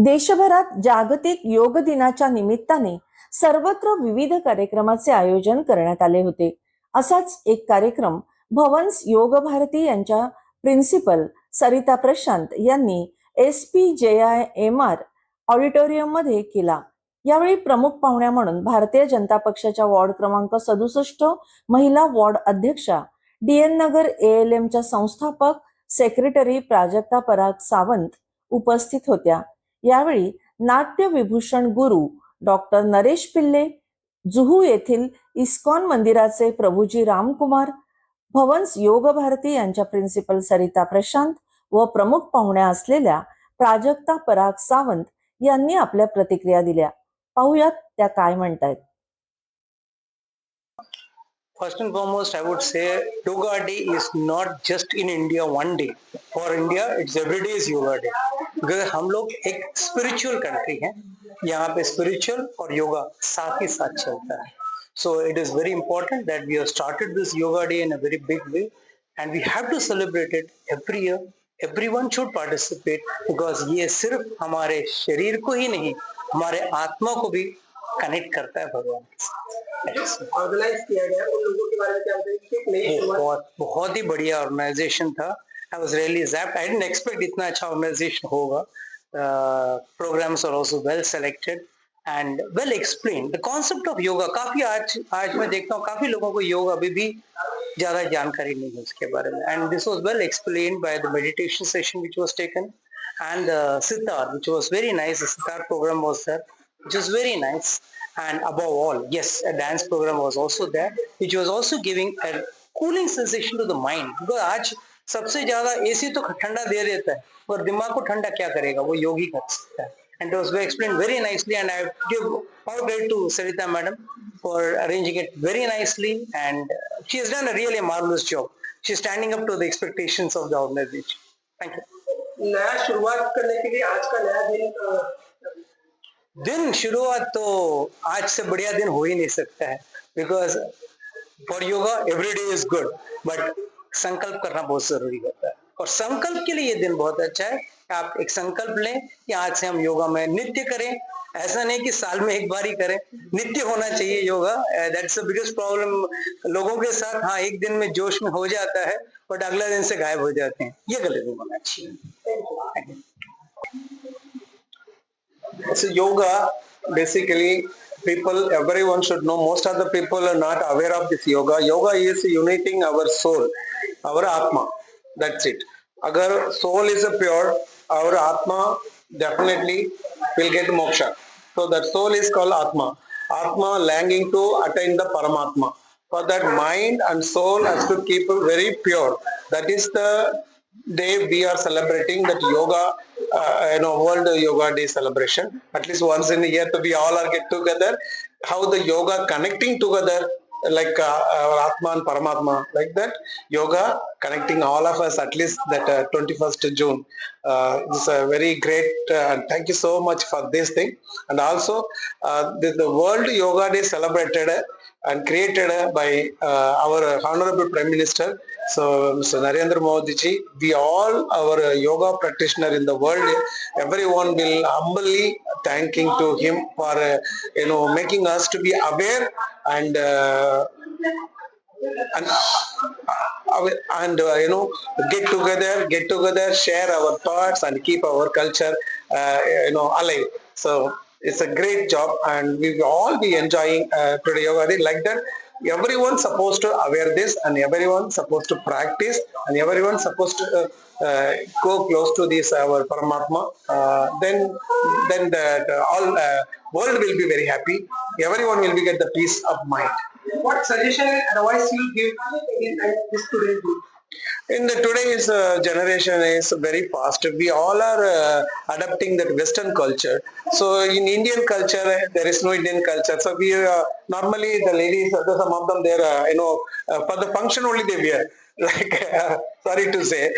देशभरात जागतिक योग दिनाच्या निमित्ताने सर्वत्र विविध कार्यक्रमाचे आयोजन करण्यात आले होते. असाच एक कार्यक्रम भवन्स योग भारती यांच्या प्रिन्सिपल सरिता प्रशांत यांनी SPJIMR ऑडिटोरियम मध्ये केला. यावेळी प्रमुख पाहुण्या म्हणून भारतीय जनता पक्षाच्या वॉर्ड क्रमांक 67 महिला वॉर्ड अध्यक्षा DN नगर ALM च्या संस्थापक सेक्रेटरी प्राजक्ता पराग सावंत उपस्थित होत्या. यावेळी नाट्य विभूषण गुरु डॉक्टर नरेश पिल्ले, जुहू येथील इस्कॉन मंदिराचे प्रभूजी रामकुमार, भवन्स योग भारती यांच्या प्रिन्सिपल सरिता प्रशांत व प्रमुख पाहुण्या असलेल्या प्राजक्ता पराग सावंत यांनी आपल्या प्रतिक्रिया दिल्या. पाहुयात त्या काय म्हणतायत. First and foremost, I would say Yoga Day is not just in India one day. For India, it's every day is Yoga Day. Because हम लोग एक spiritual country हैं, यहाँ पे spiritual और yoga साथ ही साथ चलता है. So it is very important that we have started this Yoga Day in a very big way, and we have to celebrate it every year. Everyone should participate because ये सिर्फ हमारे शरीर को ही नहीं, हमारे आत्मा को भी कनेक्ट करता है भगवान के साथ. ऑर्गेनाइज किया गया उन लोगों के बारे में क्या बताएंगे? बहुत ही बढ़िया ऑर्गेनाइजेशन था. I was really zapped. I didn't expect इतना अच्छा ऑर्गेनाइजेशन होगा. Programmes are also well selected and well explain. The concept of yoga काफी आज मैं देखता हूँ काफी लोगों को योग अभी भी ज्यादा जानकारी नहीं है उसके बारे में. And this was well explained by the meditation session which was taken and sitar, which was very nice. The sitar program was there, which was very nice. And above all, yes, a dance program was also there, which was also giving a cooling sensation to the mind. Because आज सबसे ज्यादा AC तो ठंडा दे देता है, पर दिमाग को ठंडा क्या करेगा, वो योगी कर सकता है. And it was explained very nicely, and I give all credit to Sarita madam for arranging it very nicely, and she has done a really marvelous job. She is standing up to the expectations of the organization. Thank you. नया शुरुआत करने के लिए आज का नया दिन शुरुआत तो आज से बढ़िया दिन हो ही नहीं सकता है. Because for yoga every day is good, but संकल्प करना बहुत जरूरी होता है. और संकल्प के लिए ये दिन बहुत अच्छा है. आप एक संकल्प लें कि आज से हम योगा में नित्य करें. ऐसा नहीं कि साल में एक बार ही करें, नित्य होना चाहिए yoga. That's the biggest problem लोगों के साथ. हाँ, एक दिन में जोश में हो जाता है, बट अगला दिन से गायब हो जाते हैं. ये गलत नहीं होना चाहिए. So yoga, basically, everyone should know. Most of the people are not aware of this yoga. Yoga is uniting our soul, our atma. That's it. Agar soul is pure, our atma definitely will get moksha. So that soul is called atma. Atma longing to attain the Paramatma. For that, mind and soul has to keep very pure. That is the day we are celebrating that yoga, World Yoga Day celebration. At least once in a year, we all are get together. How the yoga connecting together, like our Atma and Paramatma, like that yoga connecting all of us. At least that 21st June. It's a very great. Thank you so much for this thing. And also, the World Yoga Day celebrated and created by our Honorable Prime Minister. So Mr. Narendra Modi ji, we all our yoga practitioner in the world, everyone will humbly thanking to him for making us to be aware and get together, share our thoughts and keep our culture alive. So it's a great job, and we will all be enjoying today yoga day like that. Everyone supposed to aware this, and everyone supposed to practice, and everyone supposed to go close to this our Paramatma. Then the all world will be very happy. Everyone will be get the peace of mind. What suggestion and advice you give in this today's group? In the today's generation is very fast. We all are adapting that Western culture. So in Indian culture, there is no Indian culture. So we normally the ladies, some of them, they for the function only they wear. like sorry to say,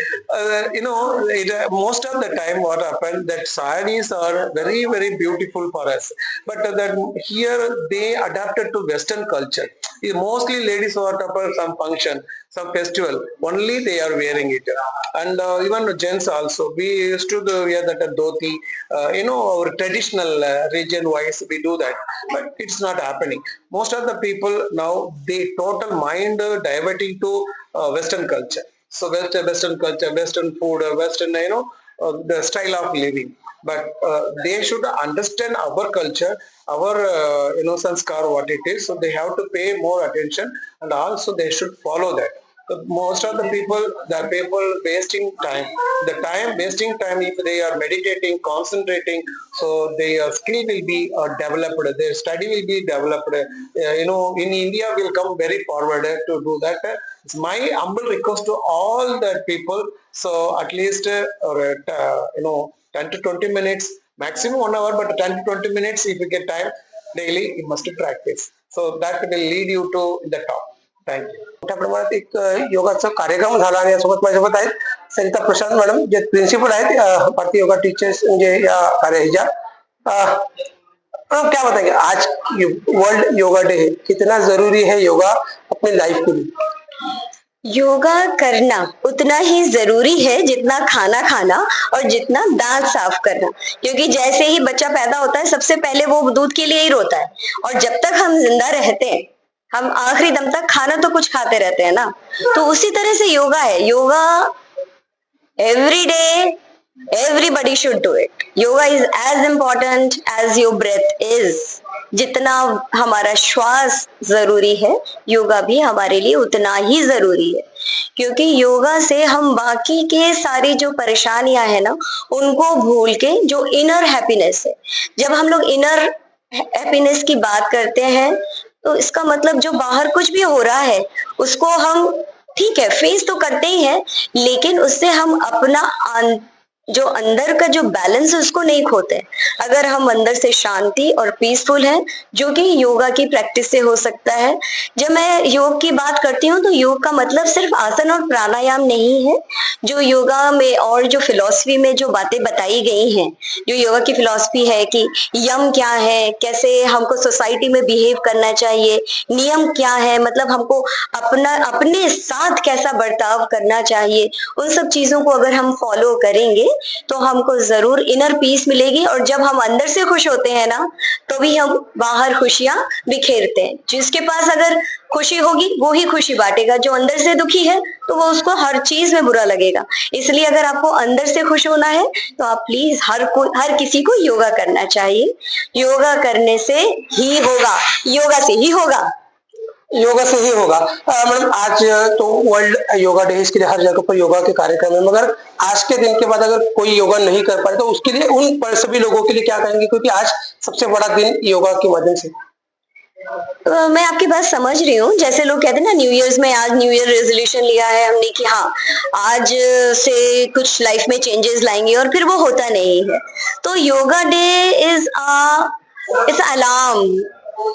most of the time what happened that sarees are very very beautiful for us, but that here they adapted to Western culture. Mostly ladies who are for some function, some festival, only they are wearing it, and even gents also. We used to wear that dhoti, our traditional region wise we do that, but it's not happening. Most of the people now they total mind diverting to Western culture. So Western culture, Western food, Western, the style of living. But they should understand our culture, our, sanskar, what it is. So they have to pay more attention, and also they should follow that. So most of the people wasting time, the time wasting time, if they are meditating, concentrating, so their skill will be developed, their study will be developed. In India will come very forward to do that. It's my humble request to all the people. So at least, 10 to 20 minutes, maximum 1 hour, but 10 to 20 minutes if you get time daily, you must practice. So that will lead you to the top. Thank you. मोठ्या प्रमाणात एक योगाचा कार्यक्रम झाला आणि यासोबत माझ्यासोबत आहेत सरिता प्रशांत मॅडम, जे प्रिन्सिपल आहेत भारतीय योगा टीचर्स म्हणजे या कार्याच्या. मैडम क्या बताएंगे, आज वर्ल्ड योगा डे है, कितना जरूरी है योगा अपनी लाइफ के लिए? योगा करना उतना ही जरूरी है जितना खाना खाना और जितना दांत साफ करना, क्योंकि जैसे ही बच्चा पैदा होता है सबसे पहले वो दूध के लिए ही रोता है, और जब तक हम जिंदा रहते हैं हम आखिरी दम तक खाना तो कुछ खाते रहते हैं ना. तो उसी तरह से योगा है. Yoga every day everybody should do it. Yoga is as important as your breath is. जितना हमारा श्वास जरूरी है योगा भी हमारे लिए उतना ही जरूरी है, क्योंकि योगा से हम बाकी के सारी जो परेशानियां है ना उनको भूल के जो इनर हैप्पीनेस है, जब हम लोग इनर हैप्पीनेस की बात करते हैं तो इसका मतलब जो बाहर कुछ भी हो रहा है उसको हम ठीक है फेस तो करते ही हैं, लेकिन उससे हम अपना जो अंदर का जो बैलेंस है उसको नहीं खोते. अगर हम अंदर से शांति और पीसफुल हैं, जो कि योगा की प्रैक्टिस से हो सकता है. जब मैं योग की बात करती हूँ तो योग का मतलब सिर्फ आसन और प्राणायाम नहीं है. जो योगा में और जो फिलॉसफी में जो बातें बताई गई हैं, जो योगा की फिलॉसफी है कि यम क्या है, कैसे हमको सोसाइटी में बिहेव करना चाहिए, नियम क्या है, मतलब हमको अपने साथ कैसा बर्ताव करना चाहिए, उन सब चीजों को अगर हम फॉलो करेंगे तो हमको जरूर इनर पीस मिलेगी. और जब हम अंदर से खुश होते हैं ना तो भी हम बाहर खुशियां बिखेरते हैं. जिसके पास अगर खुशी होगी वो ही खुशी बांटेगा, जो अंदर से दुखी है तो वो उसको हर चीज में बुरा लगेगा. इसलिए अगर आपको अंदर से खुश होना है तो आप प्लीज हर किसी को योगा करना चाहिए. योगा करने से ही होगा, योगा से ही होगा. योगा से ही होगा. मैडम आज तो वर्ल्ड योगा डे, इसके लिए हर जगह पर योगा के कार्यक्रम है, मगर आज के दिन के बाद अगर कोई योगा नहीं कर पाए तो उसके लिए उन पर सभी लोगों के लिए क्या कहेंगे, क्योंकि आज सबसे बड़ा दिन योगा के माध्यम से. मैं आपकी बात समझ रही हूँ. जैसे लोग कहते हैं ना न्यू ईयर्स में, आज न्यू ईयर रेजोल्यूशन लिया है हमने कि हाँ आज से कुछ लाइफ में चेंजेस लाएंगे, और फिर वो होता नहीं है. तो योगा डे इज अलार्म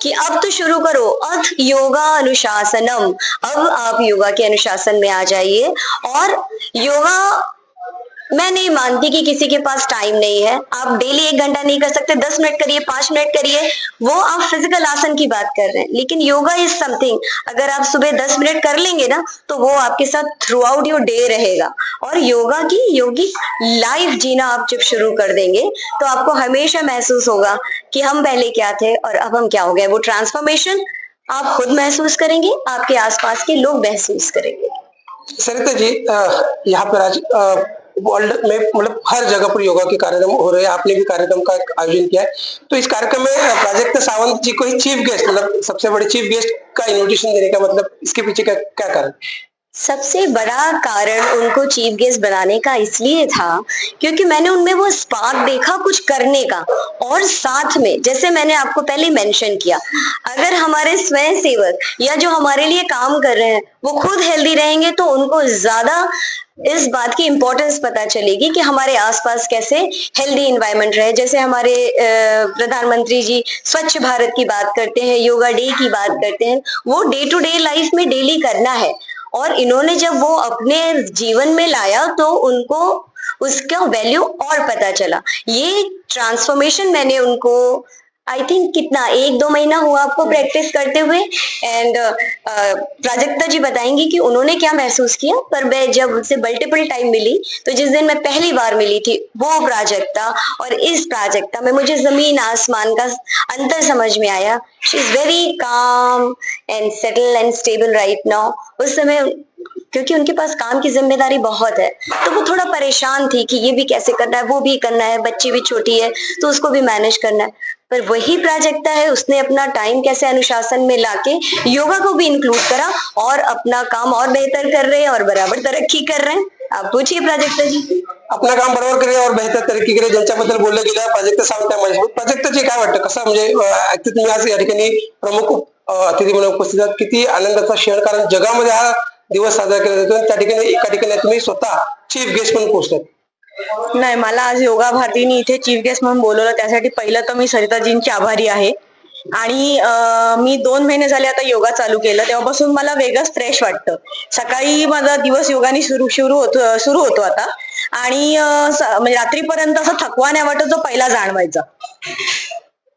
कि अब तो शुरू करो. अथ योगा अनुशासनम, अब आप योगा के अनुशासन में आ जाइए. और योगा मैं नहीं मानती कि किसी के पास टाइम नहीं है. आप डेली 1 घंटा नहीं कर सकते, 10 मिनट करिए, 5 मिनट करिए, वो आप फिजिकल आसन की बात कर रहे हैं. लेकिन योगा इज समथिंग, अगर आप सुबह 10 मिनट कर लेंगे ना तो वो आपके साथ थ्रू आउट योर डे रहेगा. और योगा की योगिक लाइफ जीना आप जब शुरू कर देंगे तो आपको हमेशा महसूस होगा कि हम पहले क्या थे और अब हम क्या हो गए. वो ट्रांसफॉर्मेशन आप खुद महसूस करेंगे, आपके आसपास के लोग महसूस करेंगे. सरिता जी, यहाँ पर आज वर्ल्ड में मतलब हर जगह पर योगा के कार्यक्रम हो रहे हैं, आपने भी कार्यक्रम का आयोजन किया है, तो इस कार्यक्रम में प्राजक्ता सावंत जी को ही चीफ गेस्ट, मतलब सबसे बड़े चीफ गेस्ट का इन्विटेशन देने का मतलब इसके पीछे क्या क्या कारण? सबसे बड़ा कारण उनको चीफ गेस्ट बनाने का इसलिए था क्योंकि मैंने उनमें वो स्पार्क देखा कुछ करने का. और साथ में जैसे मैंने आपको पहले मेंशन किया, अगर हमारे स्वयं सेवक या जो हमारे लिए काम कर रहे हैं वो खुद हेल्दी रहेंगे तो उनको ज्यादा इस बात की इम्पोर्टेंस पता चलेगी कि हमारे आसपास कैसे हेल्दी एनवायरनमेंट रहे. जैसे हमारे प्रधानमंत्री जी स्वच्छ भारत की बात करते हैं, योगा डे की बात करते हैं, वो डे टू डे लाइफ में डेली करना है. और इन्होंने जब वो अपने जीवन में लाया तो उनको उसका वैल्यू और पता चला। ये ट्रांसफॉर्मेशन मैंने उनको आई थिंक कितना 1-2 महीना हुआ आपको प्रैक्टिस करते हुए। एंड प्राजक्ता जी बताएंगी कि उन्होंने क्या महसूस किया। पर मैं जब उनसे मल्टीपल टाइम मिली तो जिस दिन मैं पहली बार मिली थी वो प्राजक्ता और इस प्राजक्ता में मुझे जमीन आसमान का अंतर समझ में आया। She is very calm and settle and stable right now. उस समय क्योंकि उनके पास काम की जिम्मेदारी बहुत है तो वो थोड़ा परेशान थी कि ये भी कैसे करना है, वो भी करना है, बच्ची भी छोटी है तो उसको भी मैनेज करना है। पर वही प्राजक्ता है, उसने अपना टाइम कैसे अनुशासन में लाके योगा को भी इंक्लूड करा और अपना काम और बेहतर कर रहे हैं और बराबर तरक्की कर रहे हैं। आप पूछिए प्राजक्ता जी। आपलं काम बरोबर केले और बेहतर तरक्की केली ज्यांच्याबद्दल बोललं गेलं प्राजक्ता सावंत आहे माझ्यासोबत. प्राजक्ताजी काय वाटतं कसं म्हणजे actually तुम्ही आज या ठिकाणी प्रमुख अतिथी म्हणून उपस्थित आहात. किती आनंदाचा क्षण कारण जगामध्ये हा दिवस साजरा केला जातो आणि त्या ठिकाणी एका ठिकाणी तुम्ही स्वतः चीफ गेस्ट म्हणून पोहोचलात. नाही, मला आज योगा भारतीने इथे चीफ गेस्ट म्हणून बोलवलं त्यासाठी पहिलं तर मी सरिताजींची आभारी आहे. आणि मी 2 महिने झाले आता योगा चालू केलं तेव्हापासून मला वेगळंच फ्रेश वाटतं. सकाळी माझा दिवस योगाने सुरू होतो आता आणि म्हणजे रात्रीपर्यंत असं थकवा नाही वाटत जो पहिला जाणवायचा.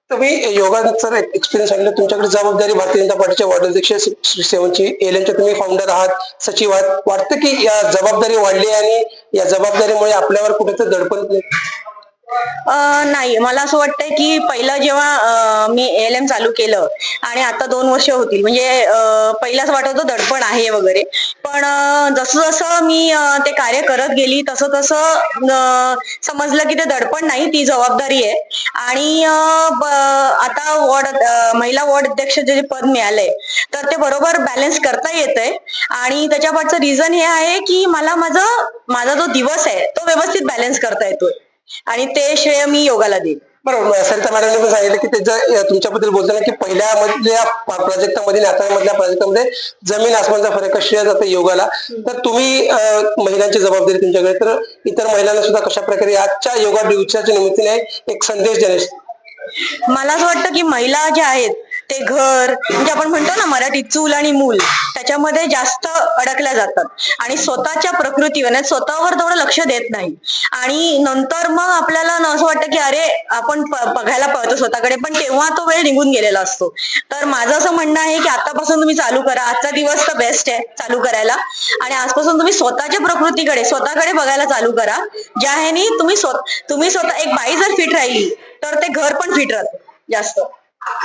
तुम्ही योगाचा एक्सपिरियन्स सांगितलं. तुमच्याकडे जबाबदारी भारतीय जनता पार्टीच्या वार्ड अध्यक्ष श्री सेवनची एलएनचे तुम्ही फाउंडर आहात, सचिव आहात. वाटतं की या जबाबदारी वाढली आणि या जबाबदारीमुळे आपल्यावर कुठेतरी दडपण नाही, मला असं वाटतंय की पहिलं जेव्हा मी एएलएम चालू केलं आणि आता 2 वर्ष होतील म्हणजे पहिलाच वाटत होतं दडपण आहे वगैरे. पण जसं जसं मी ते कार्य करत गेली तसं तसं समजलं की ते दडपण नाही, ती जबाबदारी आहे. आणि आता महिला वॉर्ड अध्यक्ष जे पद मिळालंय तर ते बरोबर बॅलन्स करता येतंय. आणि त्याच्या पाठचं रिझन हे आहे की मला माझा जो दिवस आहे तो व्यवस्थित बॅलन्स करता येतोय आणि ते श्रेय मी योगाला देईन. बरोबर. सरिता मॅडमने पण सांगितलं की त्याच्या तुमच्याबद्दल बोलताना की पहिल्या मधल्या प्रोजेक्टमध्ये आणि आता मधल्या प्रोजेक्टमध्ये जमीन आसमानचा फरक श्रेय जातं योगाला. तर तुम्ही महिलांची जबाबदारी तुमच्याकडे तर इतर महिलांना सुद्धा कशा प्रकारे आजच्या योगा दिवसाच्या निमित्ताने एक संदेश देण्यास. मला असं वाटतं की महिला ज्या आहेत ते घर म्हणजे आपण म्हणतो ना मराठीत चूल आणि मूल त्याच्यामध्ये जास्त अडकल्या जातात आणि स्वतःच्या प्रकृतीवर स्वतःवर तेवढं लक्ष देत नाही. आणि नंतर मग आपल्याला असं वाटतं की अरे आपण बघायला पळतो स्वतःकडे, पण तेव्हा तो वेळ निघून गेलेला असतो. तर माझं असं म्हणणं आहे की आतापासून तुम्ही चालू करा. आजचा दिवस तर बेस्ट आहे चालू करायला आणि आजपासून तुम्ही स्वतःच्या प्रकृतीकडे स्वतःकडे बघायला चालू करा. ज्या ह्यानी तुम्ही स्वतः एक बाई जर फिट राहिली तर ते घर पण फिट राहतं जास्त.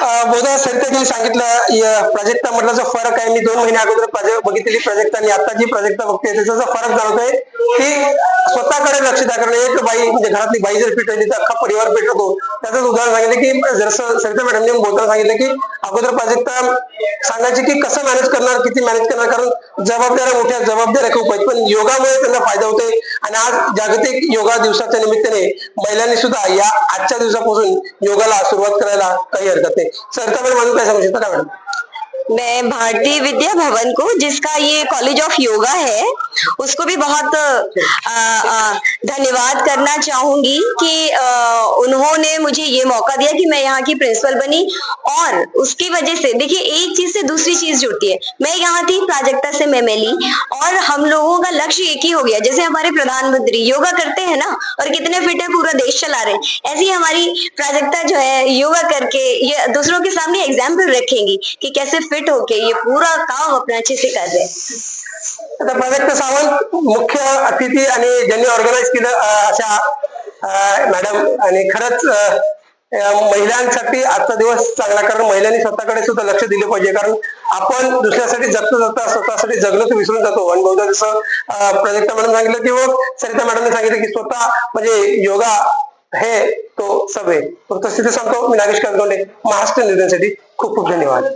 बहुधा सरिताजींनी सांगितलं प्राजक्ता मधला जो फरक आहे. मी 2 महिने अगोदर बघितलेली प्राजक्ता आणि आता जी प्राजक्ता बघते त्याचा जो फरक जाणवतोय की स्वतःकडे लक्ष द्या. कारण एक बाई म्हणजे घरातली बाई जर फिट राहिली तर अख्खा परिवार फिट होतो. त्याचंच उदाहरण सांगितलं की जसं सरिता मॅडमने बोलताना सांगितलं की अगोदर प्राजक्ता सांगायची की कसं मॅनेज करणार, किती मॅनेज करणार, कारण जबाबदाऱ्या मोठ्या जबाबदाऱ्या खूप आहेत. पण योगामुळे त्यांना फायदा होतोय आणि आज जागतिक योगा दिवसाच्या निमित्ताने महिलांनी सुद्धा या आजच्या दिवसापासून योगाला सुरुवात करायला काही हरकत नहीं. सरिता मैडम अजून काय सांगू शकता का मॅडम? मैं भारतीय विद्या भवन को जिसका ये कॉलेज ऑफ योगा है उसको भी बहुत धन्यवाद करना चाहूंगी कि उन्होंने मुझे ये मौका दिया कि मैं यहाँ की प्रिंसिपल बनी। और उसकी वजह से देखिए एक चीज से दूसरी चीज जुड़ती है। मैं यहाँ थी, प्राजक्ता से मैं मिली और हम लोगों का लक्ष्य एक ही हो गया। जैसे हमारे प्रधानमंत्री योगा करते हैं ना और कितने फिट है, पूरा देश चला रहे हैं, ऐसे ही हमारी प्राजक्ता जो है योगा करके ये दूसरों के सामने एग्जाम्पल रखेंगी कि कैसे फिट होके ये पूरा काम अपने अच्छे से कर रहे हैं। आता प्राजक्ता सावंत मुख्य अतिथी आणि ज्यांनी ऑर्गनाईज केलं अशा मॅडम आणि खरंच महिलांसाठी आजचा दिवस चांगला. कारण महिलांनी स्वतःकडे सुद्धा लक्ष दिले पाहिजे. कारण आपण दुसऱ्यासाठी जगता स्वतःसाठी जगणं विसरून जातो. आणि बहुधा जसं प्राजक्ता मॅडम सांगितलं किंवा सरिता मॅडमने सांगितलं की स्वतः म्हणजे योगा है तो सब है. तो तसं सांगतो मी नागेश कांदोंडे, महाराष्ट्र निर्णयासाठी खूप खूप धन्यवाद.